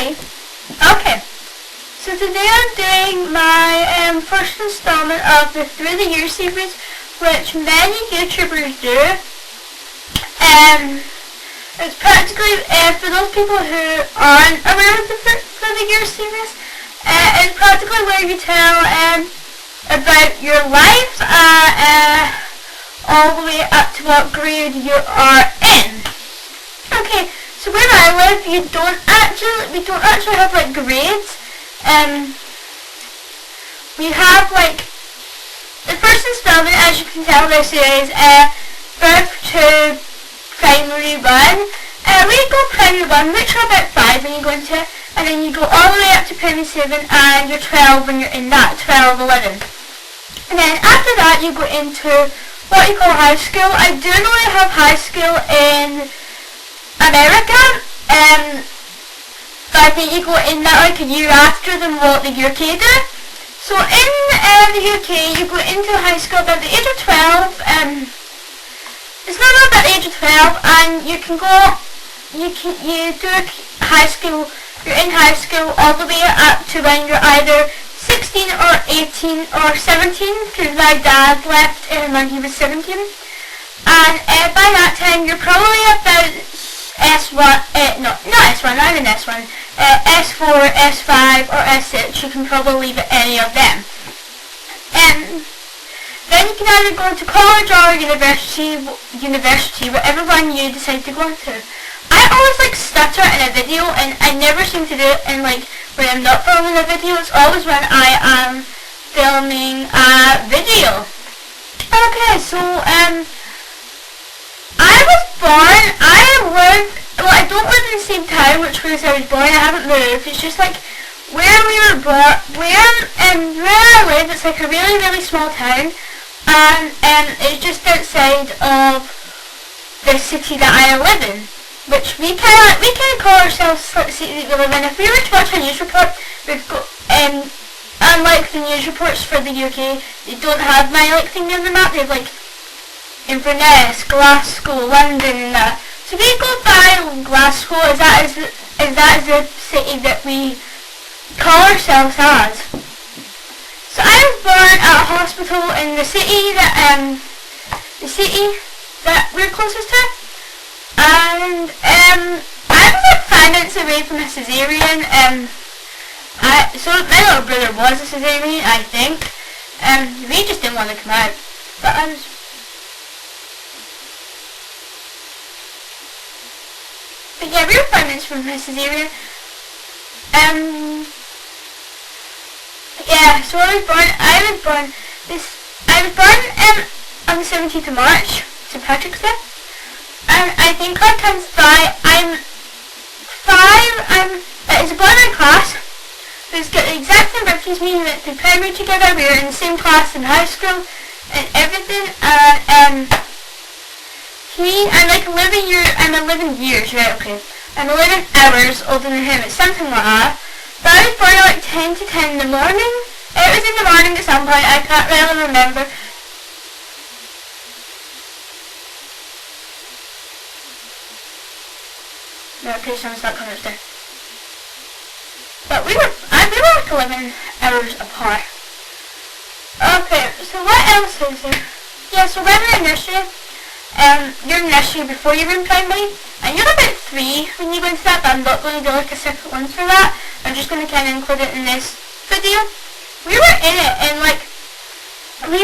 Yay! Okay, so today I'm doing my first installment of the Through the Year series, which many YouTubers do. It's practically, for those people who aren't aware of the Through the Year series, it's practically where you tell about your life all the way up to what grade you are in. Okay, so where I live, we don't actually have like grades. We have like the first installment, as you can tell, this is birth to primary 1. We go primary 1, which are about 5 when you go into it, and then you go all the way up to primary 7, and you're 12 when you're in that, 12, 11. And then after that you go into what you call high school. I do know they have high school in America, but I think you go in that like a year after than what the UK do. So in the UK you go into high school about the age of 12. It's not about the age of 12, and you can go, you do high school, you're in high school all the way up to when you're either 16 or 18 or 17, because my dad left when he was 17, and by that time you're probably about S1, not S1, not even S1, S4, S5 or S6, you can probably leave at any of them. Then you can either go to college or university, whatever one you decide to go into. I always like stutter in a video, and I never seem to do it in like when I'm not filming a video. It's always when I am filming a video. Okay, so I was born, I don't live in the same town which place I was born. I haven't moved. It's just like where we were born, where I live, it's like a really, really small town, and it's just outside of the city that I live in, which we kind of call ourselves the city that we live in. If we were to watch a news report, we've got, unlike the news reports for the UK, they don't have my like thing on the map. They have like Inverness, Glasgow, London, and that. So we go by Glasgow as that is the city that we call ourselves as. So I was born at a hospital in the city that we're closest to, and I was like 5 minutes away from a cesarean. So my little brother was a cesarean, I think. We just didn't want to come out, but yeah, we were 5 minutes from a cesarean. Yeah, so I was born on the 17th of March, St. Patrick's Day. And I think on times 5, it's a boy in my class who's got the exact same birthday as me. We went through primary together, we were in the same class in high school and everything, and I'm 11 years, right, okay. I'm 11 hours older than him, it's something like that. But I was born at like 10 to 10 in the morning. It was in the morning at some point, I can't really remember. No, okay, someone's not coming upstairs. But we were like 11 hours apart. Okay, so what else is there? Yeah, so when we're in nursery, you're in nursery before you're in primary, and you're about 3 when you go into that, but I'm not going to do like a separate one for that. I'm just going to kind of include it in this video. We were in it, and like, we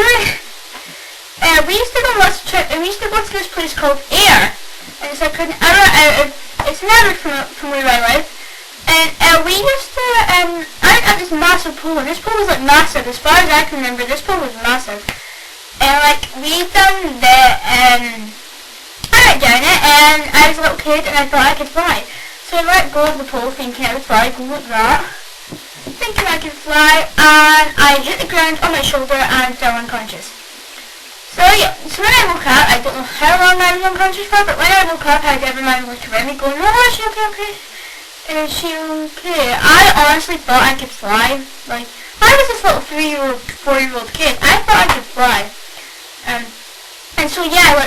used to go lots of trips, and we used to go to this place called Air, and it's like an hour out of, it's an hour from where I live, and we used to, I got this massive pool, and this pool was like massive, as far as I can remember, this pool was massive, and like, we done the, I went down it, and I was a little kid, and I thought I could fly, so I let go of the pole thinking I would fly, go like that, thinking I could fly, and I hit the ground on my shoulder and fell unconscious. So yeah, so when I woke up, I don't know how long I was unconscious for, but when I woke up, I had everyone look around me going, oh, is she okay? Is she okay? I honestly thought I could fly. Like, I was this little 3-year-old, 4-year-old kid. I thought I could fly. And so yeah,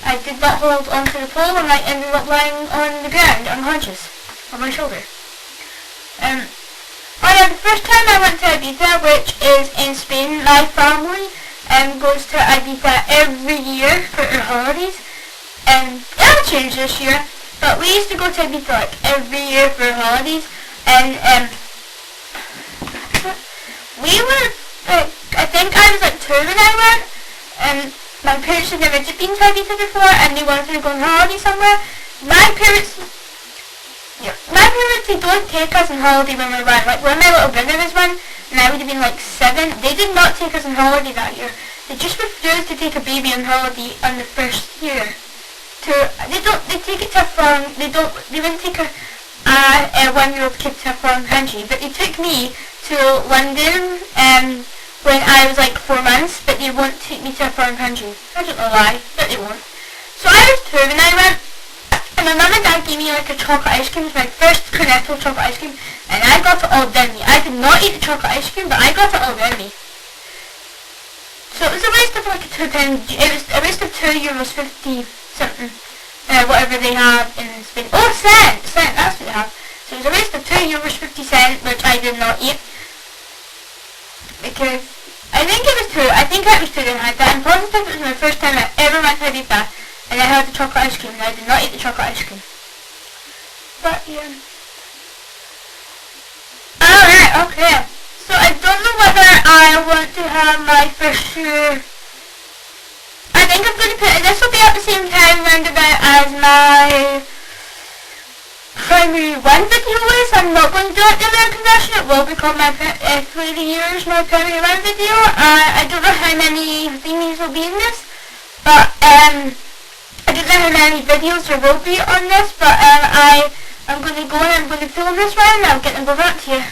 I did not hold onto the pole and I ended up lying on the ground unconscious on my shoulder. Oh yeah, the first time I went to Ibiza, which is in Spain, my family goes to Ibiza every year for their holidays. It'll change this year, but we used to go to Ibiza like every year for our holidays, and we were like, I think I was like 2 when I went, and my parents had never been to Ibiza before, and they wanted to go on holiday somewhere. My parents, they don't take us on holiday when we went. Like when my little brother was one, and I would have been like 7, they did not take us on holiday that year. They just refused to take a baby on holiday on the first year. They take it to a foreign, they wouldn't take a 1-year-old kid to a foreign country, but they took me to London when I was like 4 months, but they won't take me to a foreign country. I don't know why, but they won't. So I was 2 when I went, and my mum and dad gave me like a chocolate ice cream. It was my first cornetto chocolate ice cream, and I got it all down me. I did not eat the chocolate ice cream, but I got it all down me. So it was a waste of like a £2, it was a waste of €2.50 something, whatever they have in Spain. Oh, cent, that's what they have. So it was a waste of €2.50, which I did not eat. Because, I think it was 2 that I had that. I'm positive it was my first time I ever went to Ibiza, and I had the chocolate ice cream, and I did not eat the chocolate ice cream. But, yeah. Alright, okay. So I don't know whether I want to have my first year. I think I'm going to put, this will be at the same time roundabout as my primary 1 video is. I'm not going to do it the American version. It will become my, through the years, my primary 1 video. I don't know how many thingies will be in this, but I don't know how many videos there will be on this, but I'm going to go and I'm going to film this one and I'll get them over to you.